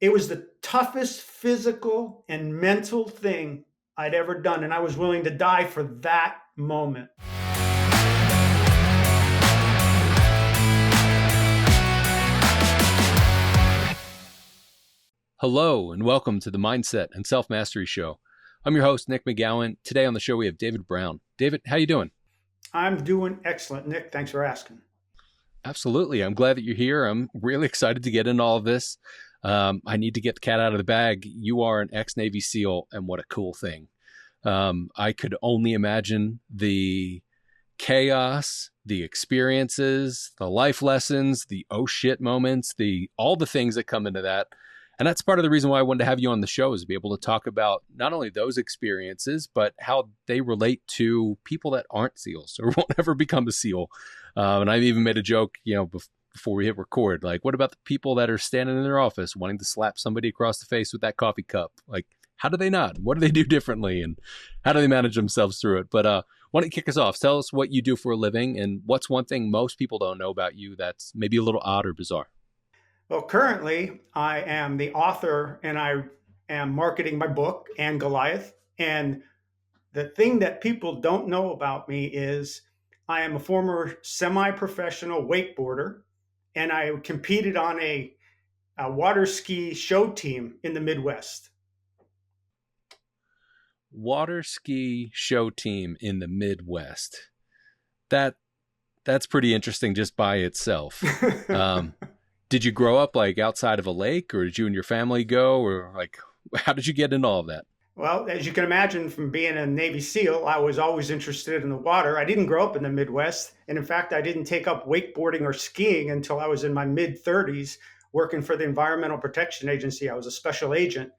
It was the toughest physical and mental thing I'd ever done. And I was willing to die for that moment. Hello, and welcome to the Mindset and Self-Mastery Show. I'm your host, Nick McGowan. Today on the show, we have David Brown. David, how you doing? I'm doing excellent, Nick. Thanks for asking. Absolutely. I'm glad that you're here. I'm really excited to get into all of this. I need to get the cat out of the bag. You are an ex-Navy SEAL, and what a cool thing. I could only imagine the chaos, the experiences, the life lessons, the oh shit moments, all the things that come into that. And that's part of the reason why I wanted to have you on the show, is to be able to talk about not only those experiences, but how they relate to people that aren't SEALs or won't ever become a SEAL. And I've even made a joke, before we hit record, like, what about the people that are standing in their office wanting to slap somebody across the face with that coffee cup? Like, how do they not? What do they do differently? And how do they manage themselves through it? But why don't you kick us off? Tell us what you do for a living and what's one thing most people don't know about you that's maybe a little odd or bizarre. Well, currently, I am the author and I am marketing my book, and Goliath. And the thing that people don't know about me is I am a former semi-professional wakeboarder, and I competed on a water ski show team in the Midwest. Water ski show team in the Midwest. That's pretty interesting just by itself. Did you grow up like outside of a lake, or did you and your family go, or like, how did you get into all of that? Well, as you can imagine from being a Navy SEAL, I was always interested in the water. I didn't grow up in the Midwest. And in fact, I didn't take up wakeboarding or skiing until I was in my mid 30s working for the Environmental Protection Agency. I was a special agent,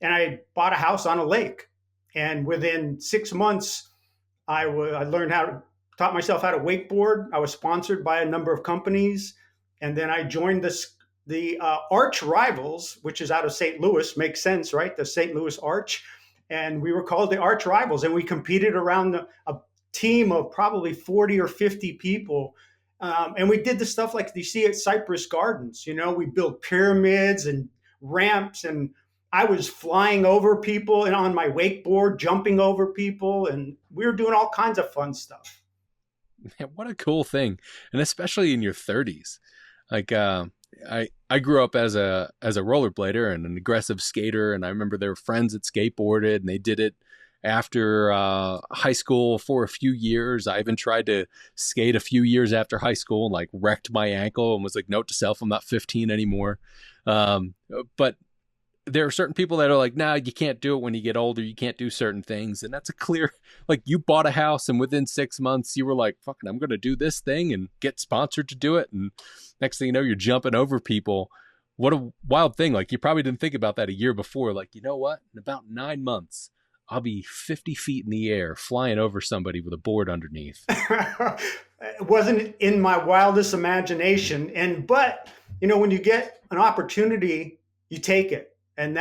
and I bought a house on a lake. And within 6 months, I learned taught myself how to wakeboard. I was sponsored by a number of companies. And then I joined the Arch Rivals, which is out of St. Louis. Makes sense, right? The St. Louis Arch. And we were called the Arch Rivals. And we competed around a team of probably 40 or 50 people. And we did the stuff like you see at Cypress Gardens. We built pyramids and ramps. And I was flying over people and on my wakeboard, jumping over people. And we were doing all kinds of fun stuff. Man, what a cool thing. And especially in your 30s. Like, I grew up as a rollerblader and an aggressive skater, and I remember there were friends that skateboarded, and they did it after high school for a few years. I even tried to skate a few years after high school and like wrecked my ankle and was like, note to self, I'm not 15 anymore. But there are certain people that are like, nah, you can't do it when you get older. You can't do certain things. And that's a clear, like, you bought a house and within 6 months you were like, fucking, I'm going to do this thing and get sponsored to do it. And next thing you know, you're jumping over people. What a wild thing. Like, you probably didn't think about that a year before. Like, you know what? In about 9 months, I'll be 50 feet in the air flying over somebody with a board underneath. It wasn't in my wildest imagination. But when you get an opportunity, you take it. And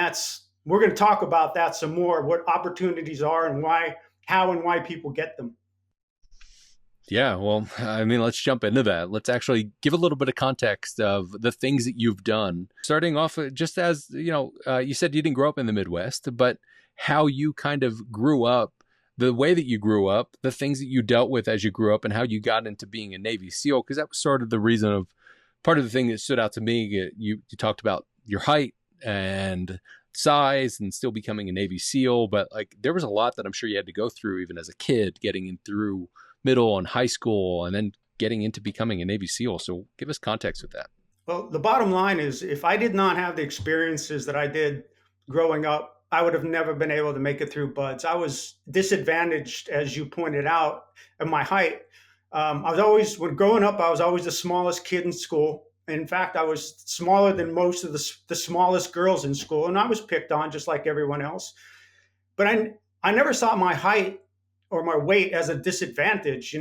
we're going to talk about that some more, what opportunities are and how and why people get them. Yeah, well, I mean, let's jump into that. Let's actually give a little bit of context of the things that you've done. Starting off, just as, you said you didn't grow up in the Midwest, but how you kind of grew up, the way that you grew up, the things that you dealt with as you grew up, and how you got into being a Navy SEAL, because that was sort of the reason of part of the thing that stood out to me. You talked about your height and size and still becoming a Navy SEAL, but like there was a lot that I'm sure you had to go through even as a kid, getting in through middle and high school and then getting into becoming a Navy SEAL. So give us context with that. Well, the bottom line is if I did not have the experiences that I did growing up, I would have never been able to make it through BUD/S. I was disadvantaged, as you pointed out, of my height. When growing up, I was always the smallest kid in school. In fact, I was smaller than most of the smallest girls in school, and I was picked on just like everyone else. But I never saw my height or my weight as a disadvantage.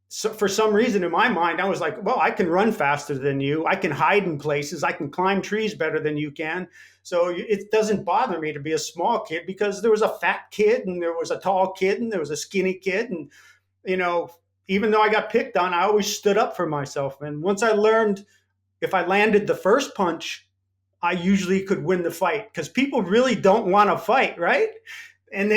So for some reason in my mind, I was like, well, I can run faster than you. I can hide in places. I can climb trees better than you can. So it doesn't bother me to be a small kid, because there was a fat kid and there was a tall kid and there was a skinny kid. And, even though I got picked on, I always stood up for myself. And once I learned if I landed the first punch I usually could win the fight because people really don't want to fight, right? And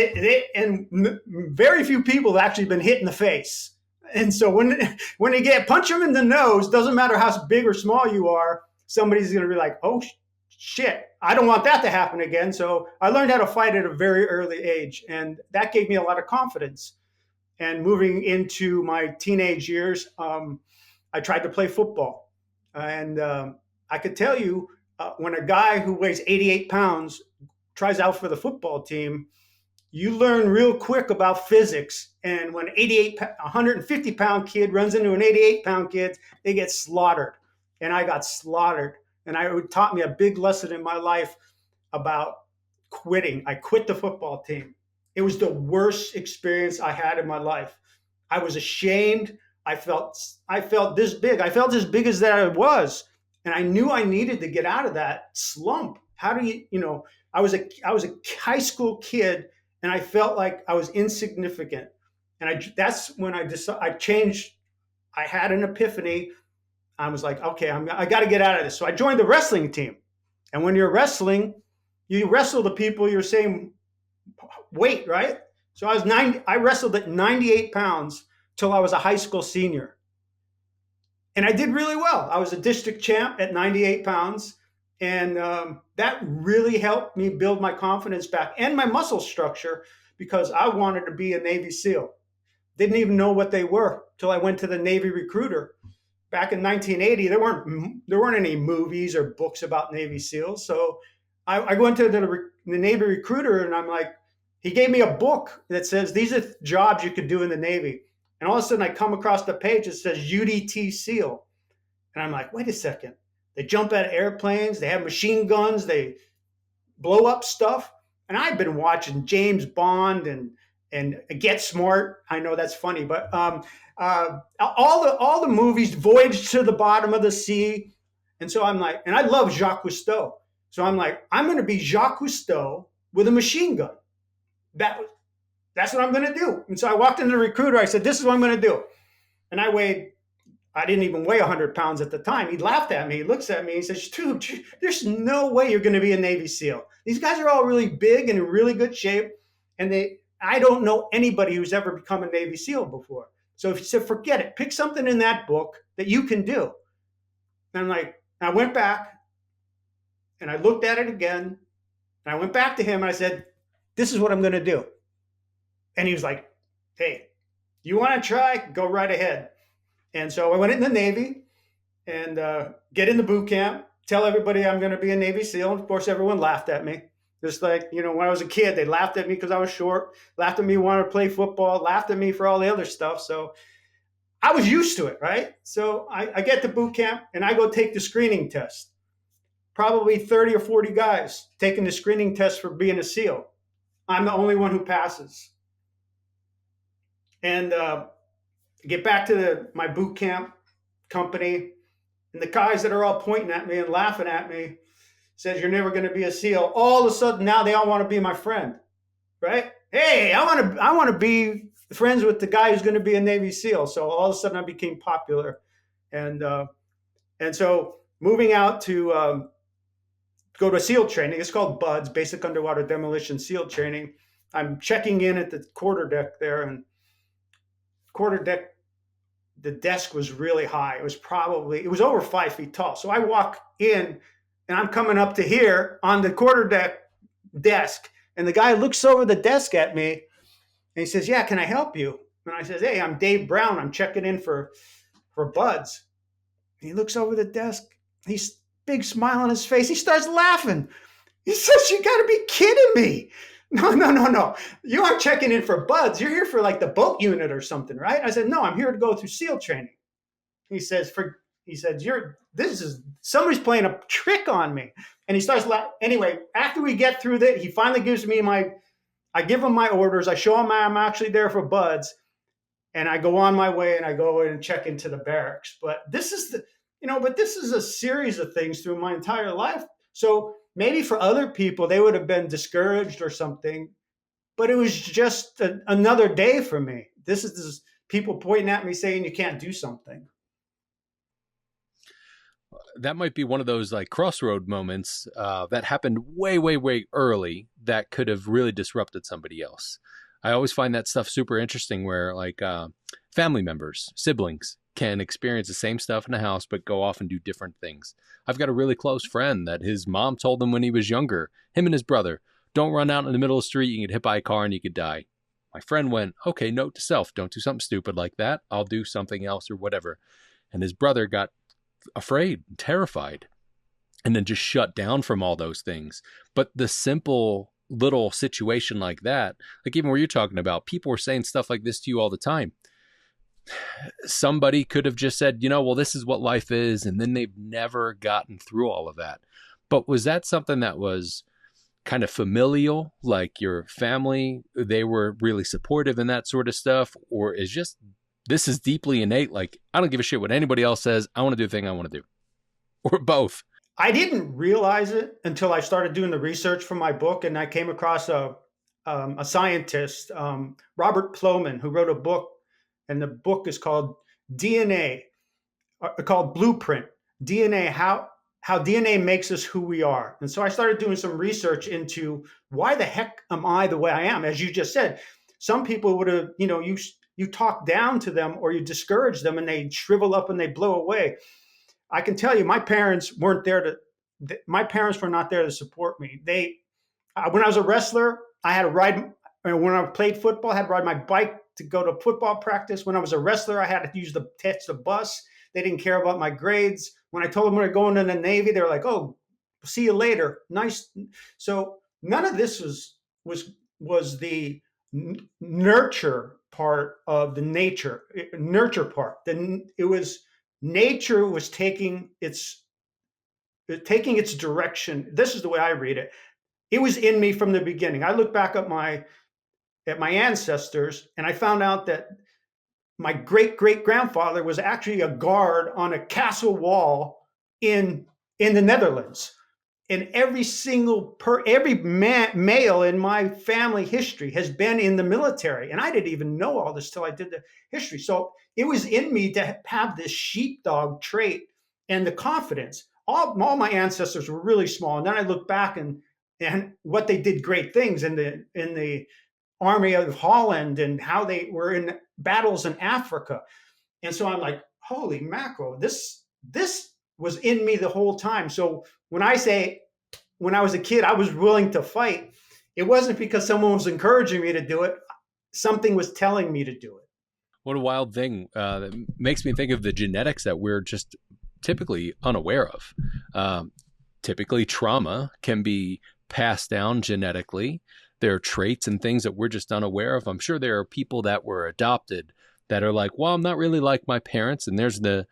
very few people have actually been hit in the face. And so when they get punch them in the nose, doesn't matter how big or small you are, somebody's going to be like, oh shit, I don't want that to happen again. So I learned how to fight at a very early age, and that gave me a lot of confidence. And moving into my teenage years, I tried to play football, and I could tell you when a guy who weighs 88 pounds tries out for the football team, you learn real quick about physics. And when 150-pound kid runs into an 88-pound kid, they get slaughtered. And I got slaughtered. And it taught me a big lesson in my life about quitting. I quit the football team. It was the worst experience I had in my life. I was ashamed. I felt this big. I felt as big as that I was. And I knew I needed to get out of that slump. How do you, I was a high school kid, and I felt like I was insignificant. And that's when I decided I changed. I had an epiphany. I was like, okay, I got to get out of this. So I joined the wrestling team. And when you're wrestling, you wrestle the people your same weight, right? So I wrestled at 98 pounds till I was a high school senior. And I did really well. I was a district champ at 98 pounds. And that really helped me build my confidence back and my muscle structure because I wanted to be a Navy SEAL. Didn't even know what they were till I went to the Navy recruiter. Back in 1980, there weren't any movies or books about Navy SEALs. So I went to the Navy recruiter, and I'm like, he gave me a book that says these are jobs you could do in the Navy. And all of a sudden, I come across the page that says UDT SEAL, and I'm like, wait a second. They jump out of airplanes. They have machine guns. They blow up stuff. And I've been watching James Bond and Get Smart. I know that's funny, but all the movies, Voyage to the Bottom of the Sea, and so I'm like, and I love Jacques Cousteau, so I'm like, I'm going to be Jacques Cousteau with a machine gun. That's what I'm going to do. And so I walked into the recruiter. I said, this is what I'm going to do. And I didn't even weigh 100 pounds at the time. He laughed at me. He looks at me. He says, dude, there's no way you're going to be a Navy SEAL. These guys are all really big and in really good shape. And I don't know anybody who's ever become a Navy SEAL before. So he said, forget it. Pick something in that book that you can do. And I'm like, I went back and I looked at it again. And I went back to him and I said, this is what I'm going to do. And he was like, hey, you want to try? Go right ahead. And so I went in the Navy and get in the boot camp, tell everybody I'm going to be a Navy SEAL. And of course, everyone laughed at me. Just like, when I was a kid, they laughed at me because I was short, laughed at me wanting to play football, laughed at me for all the other stuff. So I was used to it, right? So I get to boot camp and I go take the screening test. Probably 30 or 40 guys taking the screening test for being a SEAL. I'm the only one who passes. And get back to my boot camp company, and the guys that are all pointing at me and laughing at me says, you're never going to be a SEAL. All of a sudden now they all want to be my friend, right? Hey, I want to be friends with the guy who's going to be a Navy SEAL. So all of a sudden I became popular. And so moving out to go to SEAL training, it's called BUDS, Basic Underwater Demolition SEAL Training. I'm checking in at the quarterdeck there, and quarterdeck, the desk was really high. It was over 5 feet tall. So I walk in and I'm coming up to here on the quarterdeck desk. And the guy looks over the desk at me and he says, yeah, can I help you? And I says, hey, I'm Dave Brown. I'm checking in for BUDS. And he looks over the desk. He's big smile on his face. He starts laughing. He says, you got to be kidding me. No. You aren't checking in for BUDS. You're here for like the boat unit or something, right? I said, no, I'm here to go through SEAL training. He said, somebody's playing a trick on me. And he starts laughing. Anyway, after we get through that, he finally gives me I give him my orders. I show him I'm actually there for BUDS. And I go on my way and I go in and check into the barracks. But this is a series of things through my entire life. So maybe for other people, they would have been discouraged or something, but it was just another day for me. This is people pointing at me saying you can't do something. That might be one of those like crossroad moments that happened way, way, way early that could have really disrupted somebody else. I always find that stuff super interesting where like family members, siblings can experience the same stuff in the house, but go off and do different things. I've got a really close friend that his mom told him when he was younger, him and his brother, don't run out in the middle of the street. You can get hit by a car and you could die. My friend went, okay, note to self, don't do something stupid like that. I'll do something else or whatever. And his brother got afraid, terrified, and then just shut down from all those things. But the simple little situation like that, like even where you're talking about, people were saying stuff like this to you all the time. Somebody could have just said, well, this is what life is. And then they've never gotten through all of that. But was that something that was kind of familial, like your family, they were really supportive in that sort of stuff? Or is just this is deeply innate, like I don't give a shit what anybody else says, I want to do the thing I want to do? Or both? I didn't realize it until I started doing the research for my book, and I came across a scientist, Robert Plomin, who wrote a book, and the book is called DNA, called Blueprint DNA, how DNA makes us who we are. And so I started doing some research into why the heck am I the way I am. As you just said, some people would have, you talk down to them or you discourage them and they shrivel up and they blow away. I can tell you, my parents weren't there to. My parents were not there to support me. When I was a wrestler, I had to ride. When I played football, I had to ride my bike to go to football practice. When I was a wrestler, I had to use the bus. They didn't care about my grades. When I told them we were going in the Navy, they were like, "Oh, see you later." Nice. So none of this was the nurture part of the nurture part. Then it was nature was taking its direction. This is the way I read it. It was in me from the beginning. I look back at my ancestors and I found out that my great great grandfather was actually a guard on a castle wall in the Netherlands. And every male in my family history has been in the military, and I didn't even know all this till I did the history. So it was in me to have this sheepdog trait and the confidence. All my ancestors were really small, and then I look back and what they did great things in the army of Holland and how they were in battles in Africa. And so I'm like, holy mackerel, this was in me the whole time. So when I say when I was a kid, I was willing to fight, it wasn't because someone was encouraging me to do it. Something was telling me to do it. What a wild thing. That makes me think of the genetics that we're just typically unaware of. Typically, trauma can be passed down genetically. There are traits and things that we're just unaware of. I'm sure there are people that were adopted that are like, well, I'm not really like my parents, and there's the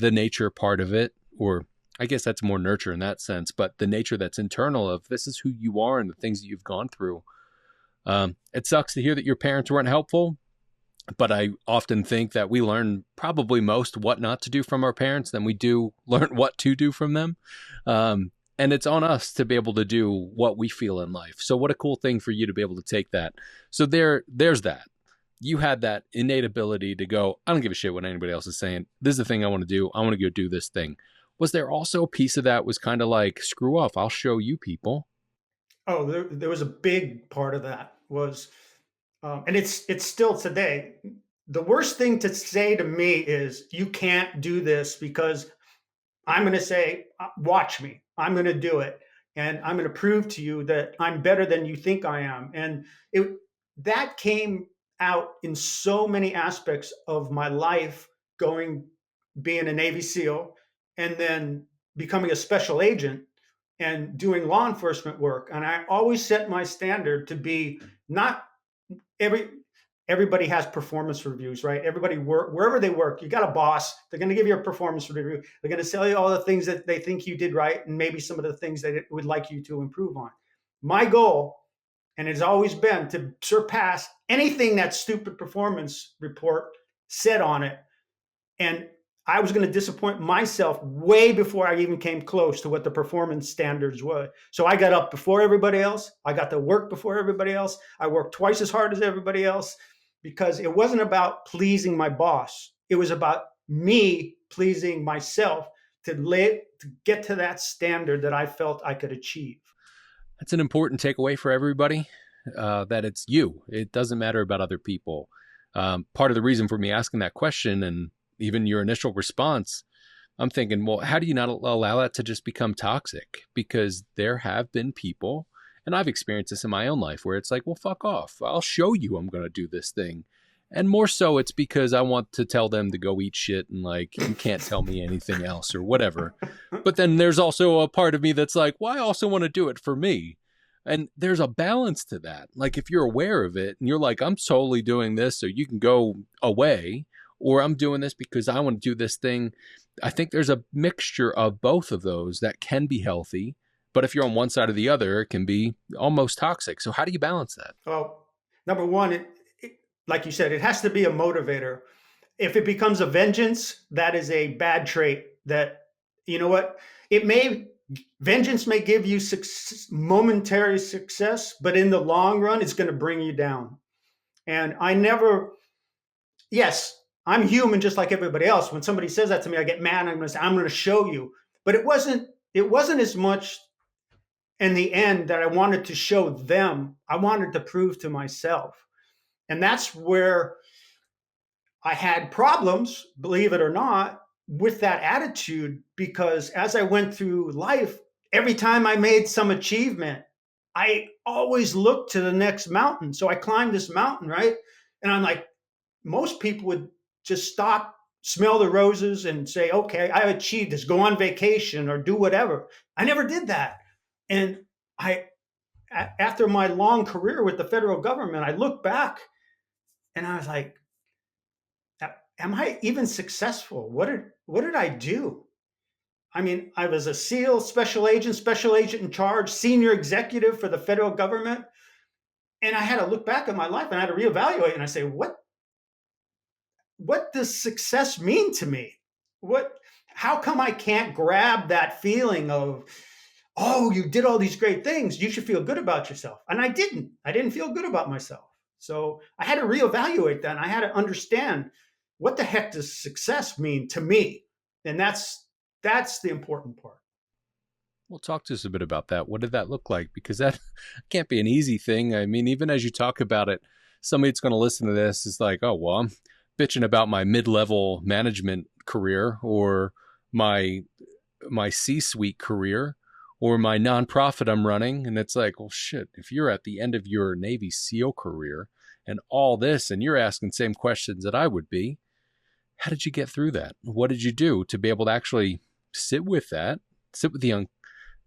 nature part of it, or I guess that's more nurture in that sense, but the nature that's internal of this is who you are and the things that you've gone through. It sucks to hear that your parents weren't helpful, but I often think that we learn probably most what not to do from our parents than we do learn what to do from them. And it's on us to be able to do what we feel in life. So what a cool thing for you to be able to take that. So there's that. You had that innate ability to go, I don't give a shit what anybody else is saying. This is the thing I want to do. I want to go do this thing. Was there also a piece of that was kind of like, screw off, I'll show you people? Oh, there was a big part of that was, and it's still today. The worst thing to say to me is you can't do this because I'm going to say, watch me. I'm going to do it. And I'm going to prove to you that I'm better than you think I am. And that came out in so many aspects of my life, being a Navy SEAL and then becoming a special agent and doing law enforcement work. And I always set my standard to be not every everybody has performance reviews, right? Everybody wherever they work, you got a boss. They're going to give you a performance review. They're going to tell you all the things that they think you did right, and maybe some of the things they would like you to improve on. My goal, and it's always been to surpass anything that stupid performance report said on it. And I was going to disappoint myself way before I even came close to what the performance standards were. So I got up before everybody else. I got to work before everybody else. I worked twice as hard as everybody else because it wasn't about pleasing my boss. It was about me pleasing myself to get to that standard that I felt I could achieve. That's an important takeaway for everybody. That it's you. It doesn't matter about other people. Part of the reason for me asking that question and even your initial response, I'm thinking, well, how do you not allow that to just become toxic? Because there have been people, and I've experienced this in my own life, where it's like, well, fuck off. I'll show you I'm going to do this thing. And more so, it's because I want to tell them to go eat shit and like, you can't tell me anything else or whatever. But then there's also a part of me that's like, well, I also want to do it for me. And there's a balance to that. Like, if you're aware of it and you're like, I'm solely doing this so you can go away, or I'm doing this because I want to do this thing. I think there's a mixture of both of those that can be healthy. But if you're on one side or the other, it can be almost toxic. So how do you balance that? Well, number one, like you said, it has to be a motivator. If it becomes a vengeance, that is a bad trait. That, you know what, it may vengeance may give you momentary success, but in the long run, it's going to bring you down. And I never, yes, I'm human just like everybody else. When somebody says that to me, I get mad. I'm going to say, I'm going to show you. But it wasn't as much in the end that I wanted to show them. I wanted to prove to myself. And that's where I had problems, believe it or not, with that attitude, because as I went through life, every time I made some achievement, I always looked to the next mountain. So I climbed this mountain, right? And I'm like, most people would just stop, smell the roses, and say, okay, I achieved this, go on vacation or do whatever. I never did that. And after my long career with the federal government, I look back and I was like, am I even successful? What did I do? I mean, I was a SEAL, special agent in charge, senior executive for the federal government. And I had to look back at my life and I had to reevaluate, and I say, what does success mean to me? What How come I can't grab that feeling of, oh, you did all these great things, you should feel good about yourself? And I didn't feel good about myself. So I had to reevaluate that, and I had to understand, what the heck does success mean to me? And that's the important part. Well, talk to us a bit about that. What did that look like? Because that can't be an easy thing. I mean, even as you talk about it, somebody that's going to listen to this is like, oh, well, I'm bitching about my mid-level management career, or my C-suite career, or my nonprofit I'm running. And it's like, well, shit, if you're at the end of your Navy SEAL career and all this, and you're asking same questions that I would be, how did you get through that? What did you do to be able to actually sit with that, sit with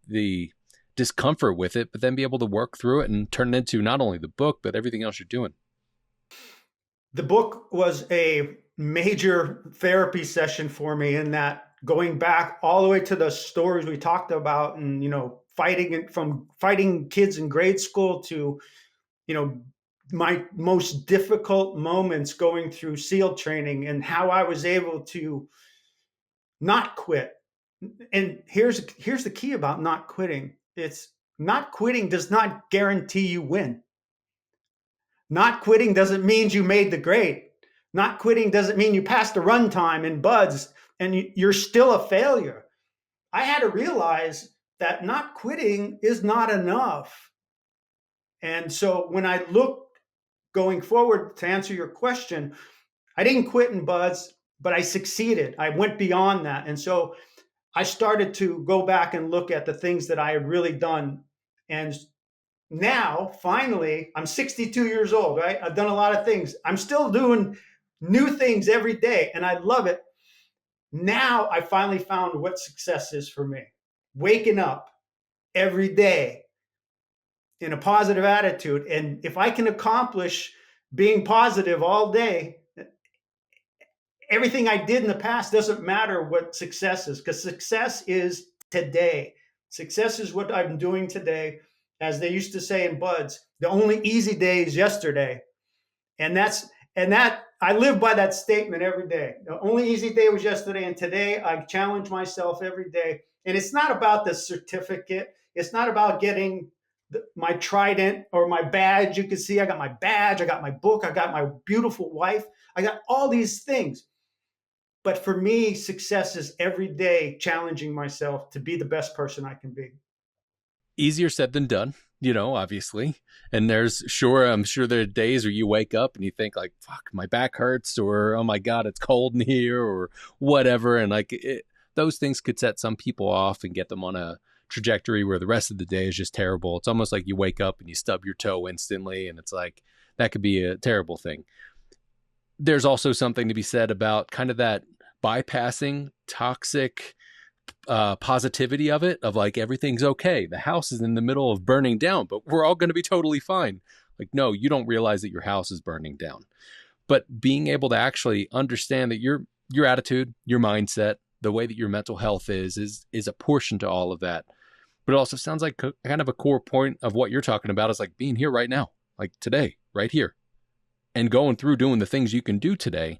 the discomfort with it, but then be able to work through it and turn it into not only the book, but everything else you're doing? The book was a major therapy session for me, in that, going back all the way to the stories we talked about, and fighting kids in grade school to, you know my most difficult moments going through SEAL training, and how I was able to not quit. And here's the key about not quitting. It's not quitting does not guarantee you win. Not quitting doesn't mean you made the grade. Not quitting doesn't mean you passed the run time in buds and you're still a failure. I had to realize that not quitting is not enough. And so when I look going forward, to answer your question, I didn't quit in buds, but I succeeded. I went beyond that. And so I started to go back and look at the things that I had really done. And now, finally, I'm 62 years old, right? I've done a lot of things. I'm still doing new things every day, and I love it. Now I finally found what success is for me. Waking up every day in a positive attitude. And if I can accomplish being positive all day, everything I did in the past doesn't matter what success is, because success is today. Success is what I'm doing today. As they used to say in buds, the only easy day is yesterday. And that I live by that statement every day. The only easy day was yesterday, and today I challenge myself every day. And it's not about the certificate. It's not about getting my trident or my badge. You can see I got my badge, I got my book, I got my beautiful wife, I got all these things. But for me, success is every day challenging myself to be the best person I can be. Easier said than done, you know, obviously. And I'm sure there are days where you wake up and you think like, fuck, my back hurts, or oh my God, it's cold in here, or whatever. And those things could set some people off and get them on a trajectory where the rest of the day is just terrible. It's almost like you wake up and you stub your toe instantly. And it's like, that could be a terrible thing. There's also something to be said about kind of that bypassing toxic positivity of it, of like everything's okay. The house is in the middle of burning down, but we're all going to be totally fine. Like, no, you don't realize that your house is burning down. But being able to actually understand that your attitude, your mindset, the way that your mental health is a portion to all of that. But it also sounds like kind of a core point of what you're talking about is like being here right now, like today, right here, and going through doing the things you can do today,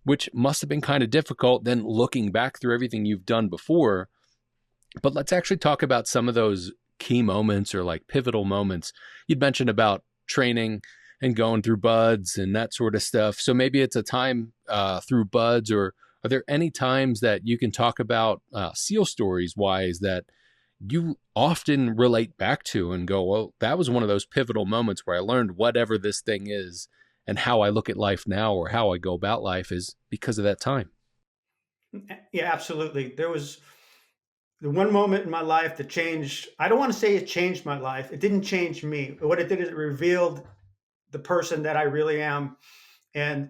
which must have been kind of difficult then looking back through everything you've done before. But let's actually talk about some of those key moments or like pivotal moments. You'd mentioned about training and going through buds and that sort of stuff. So maybe it's a time through buds, or are there any times that you can talk about SEAL stories wise that you often relate back to and go, well, that was one of those pivotal moments where I learned whatever this thing is, and how I look at life now or how I go about life is because of that time. Yeah, absolutely. There was the one moment in my life that changed. I don't want to say it changed my life. It didn't change me. What it did is it revealed the person that I really am. And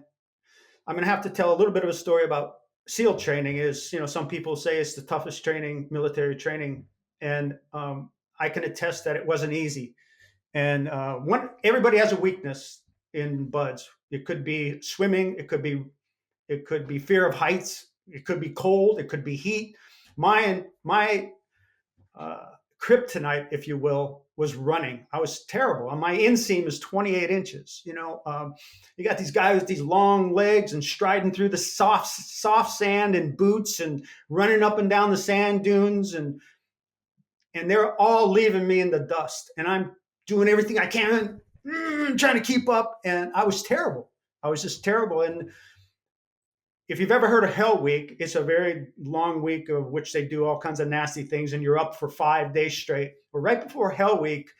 I'm going to have to tell a little bit of a story about SEAL training. Is, some people say it's the toughest training, military training, and I can attest that it wasn't easy. And everybody has a weakness in buds. It could be swimming. It could be fear of heights. It could be cold. It could be heat. My uh, kryptonite, if you will, was running. I was terrible. And my inseam is 28 inches. You got these guys with these long legs and striding through the soft sand in boots and running up and down the sand dunes, and they're all leaving me in the dust. And I'm doing everything I can, trying to keep up. And I was terrible. I was just terrible. And if you've ever heard of Hell Week, it's a very long week of which they do all kinds of nasty things, and you're up for 5 days straight. But right before Hell Week,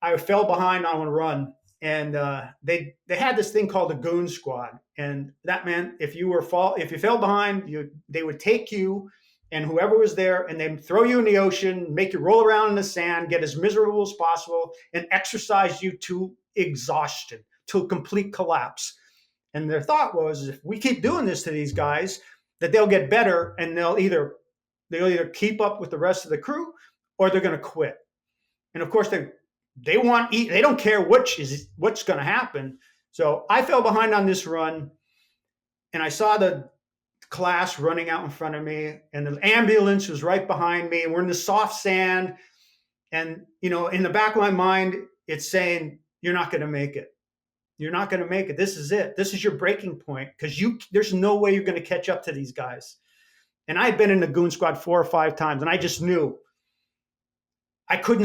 I fell behind on a run, and they had this thing called a goon squad, and that meant if you fell behind, they would take you and whoever was there, and they'd throw you in the ocean, make you roll around in the sand, get as miserable as possible, and exercise you to exhaustion, to a complete collapse. And their thought was, if we keep doing this to these guys, that they'll get better, and they'll either keep up with the rest of the crew, or they're going to quit. And of course, they don't care what's going to happen. So I fell behind on this run, and I saw the class running out in front of me, and the ambulance was right behind me, and we're in the soft sand. And in the back of my mind, it's saying, "You're not going to make it. You're not going to make it. This is it. This is your breaking point, because there's no way you're going to catch up to these guys." And I had been in the goon squad 4 or 5 times, and I just knew I could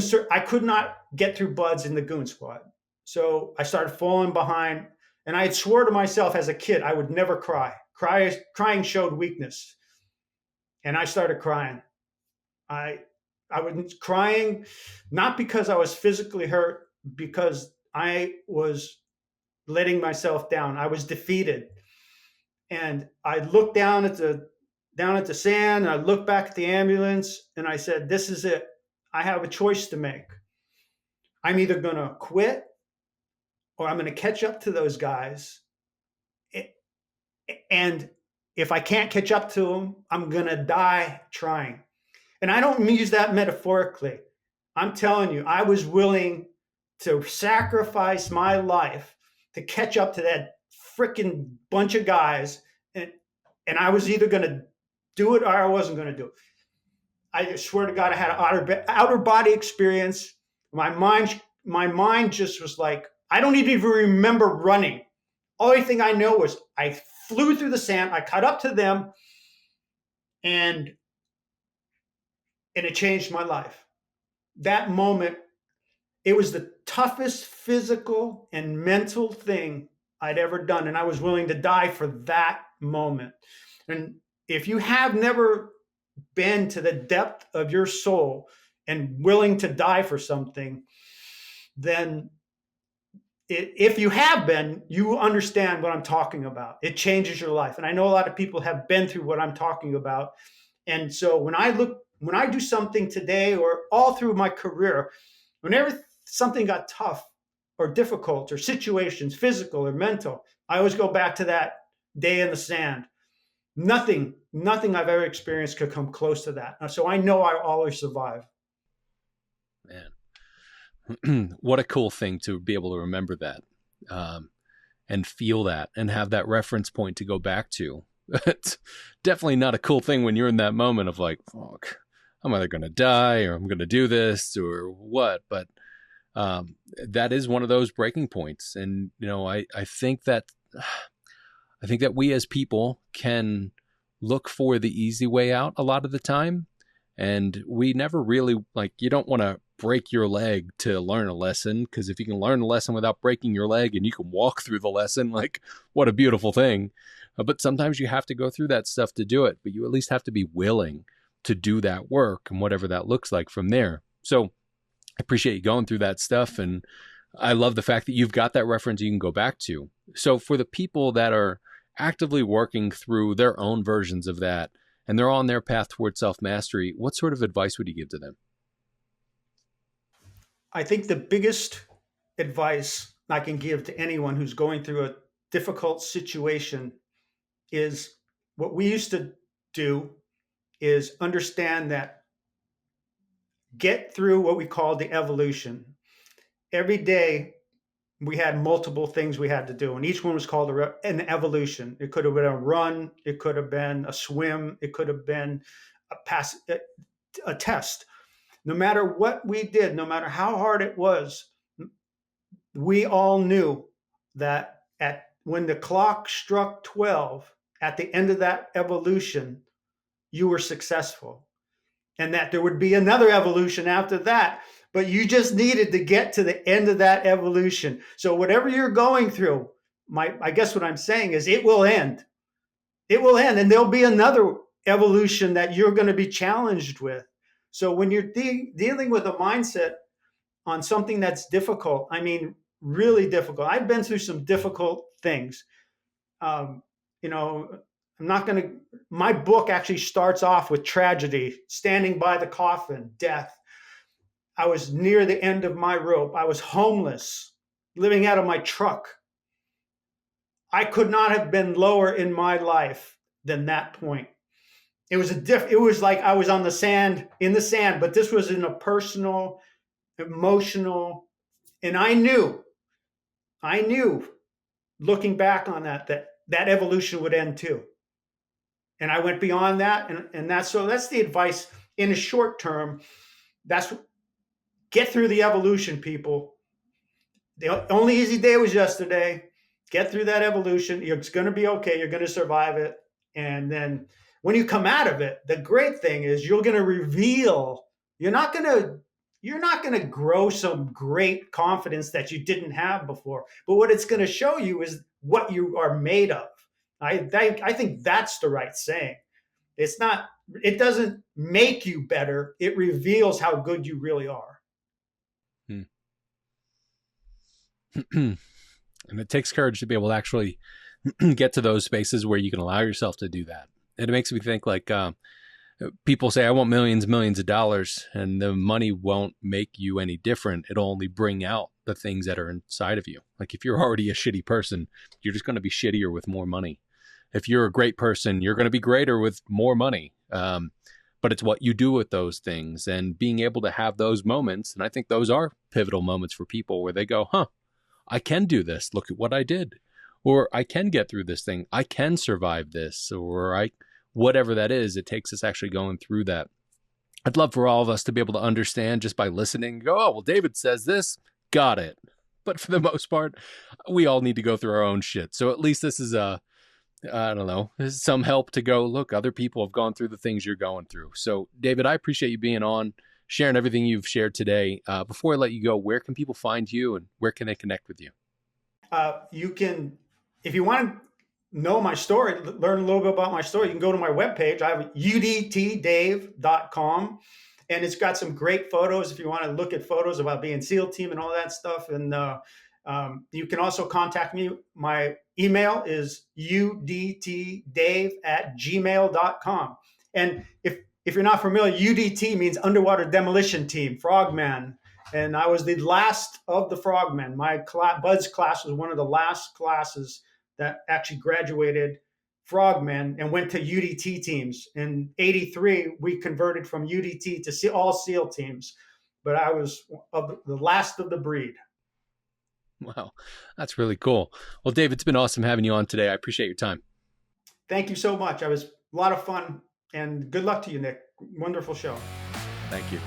not get through buds in the goon squad. So I started falling behind, and I had swore to myself as a kid I would never cry. Crying showed weakness, and I started crying. I I was crying not because I was physically hurt, because I was letting myself down. I was defeated, and I looked down at the sand, and I looked back at the ambulance, and I said, "This is it. I have a choice to make. I'm either going to quit, or I'm going to catch up to those guys. And if I can't catch up to them, I'm going to die trying." And I don't use that metaphorically. I'm telling you, I was willing to sacrifice my life to catch up to that freaking bunch of guys. And I was either going to do it, or I wasn't going to do it. I swear to God, I had an outer body experience. My mind just was like, I don't even remember running. Only thing I know was I flew through the sand, I caught up to them, and it changed my life. That moment, it was the toughest physical and mental thing I'd ever done, and I was willing to die for that moment. And if you have never been to the depth of your soul and willing to die for something, then if you have been, you understand what I'm talking about. It changes your life. And I know a lot of people have been through what I'm talking about. And so when I do something today or all through my career, whenever something got tough or difficult or situations, physical or mental, I always go back to that day in the sand. Nothing I've ever experienced could come close to that. So I know I always survive. Man, what a cool thing to be able to remember that, um, and feel that and have that reference point to go back to. It's definitely not a cool thing when you're in that moment of like, fuck, I'm either going to die or I'm going to do this or what. But that is one of those breaking points. And, I think that we as people can look for the easy way out a lot of the time. And we never really, like, you don't want to break your leg to learn a lesson, because if you can learn a lesson without breaking your leg and you can walk through the lesson, like, what a beautiful thing. But sometimes you have to go through that stuff to do it, but you at least have to be willing to do that work and whatever that looks like from there. So I appreciate you going through that stuff. And I love the fact that you've got that reference you can go back to. So for the people that are actively working through their own versions of that and they're on their path towards self-mastery, what sort of advice would you give to them? I think the biggest advice I can give to anyone who's going through a difficult situation is what we used to do is understand that get through what we call the evolution. Every day we had multiple things we had to do, and each one was called an evolution. It could have been a run, it could have been a swim, it could have been a test. No matter what we did, no matter how hard it was, we all knew that at when the clock struck 12 at the end of that evolution, you were successful, and that there would be another evolution after that, but you just needed to get to the end of that evolution. So whatever you're going through, I guess what I'm saying is it will end. It will end, and there'll be another evolution that you're going to be challenged with. So when you're dealing with a mindset on something that's difficult, I mean, really difficult. I've been through some difficult things. Um, you know, I'm not going to, my book actually starts off with tragedy, standing by the coffin, death. I was near the end of my rope. I was homeless, living out of my truck. I could not have been lower in my life than that point. It was like I was on the sand, in the sand, but this was in a personal, emotional, and I knew looking back on that evolution would end too. And I went beyond that. And that's the advice in a short term. That's get through the evolution, people. The only easy day was yesterday. Get through that evolution. It's going to be okay. You're going to survive it. And then when you come out of it, the great thing is you're going to reveal, you're not going to grow some great confidence that you didn't have before. But what it's going to show you is what you are made of. I think that's the right saying. It's not, it doesn't make you better. It reveals how good you really are. Hmm. And it takes courage to be able to actually get to those spaces where you can allow yourself to do that. And it makes me think like, people say, I want millions, millions of dollars, and the money won't make you any different. It'll only bring out the things that are inside of you. Like if you're already a shitty person, you're just going to be shittier with more money. If you're a great person, you're going to be greater with more money. But it's what you do with those things and being able to have those moments. And I think those are pivotal moments for people where they go, huh, I can do this. Look at what I did. Or I can get through this thing. I can survive this. Or whatever that is, it takes us actually going through that. I'd love for all of us to be able to understand just by listening, go, oh, well, David says this, got it. But for the most part, we all need to go through our own shit. So at least this is I don't know, this is some help to go, look, other people have gone through the things you're going through. So David, I appreciate you being on, sharing everything you've shared today. Before I let you go, where can people find you and where can they connect with you? You can, if you want to know my story, learn a little bit about my story, you can go to my webpage. I have udtdave.com, and it's got some great photos if you want to look at photos about being SEAL team and all that stuff. And you can also contact me. My email is udtdave@gmail.com. And if you're not familiar, UDT means underwater demolition team, frogman. And I was the last of the frogmen. My Bud's class was one of the last classes that actually graduated frogmen and went to UDT teams. In '83, we converted from UDT to all SEAL teams, but I was of the last of the breed. Wow, that's really cool. Well, Dave, it's been awesome having you on today. I appreciate your time. Thank you so much. I was a lot of fun, and good luck to you, Nick. Wonderful show. Thank you.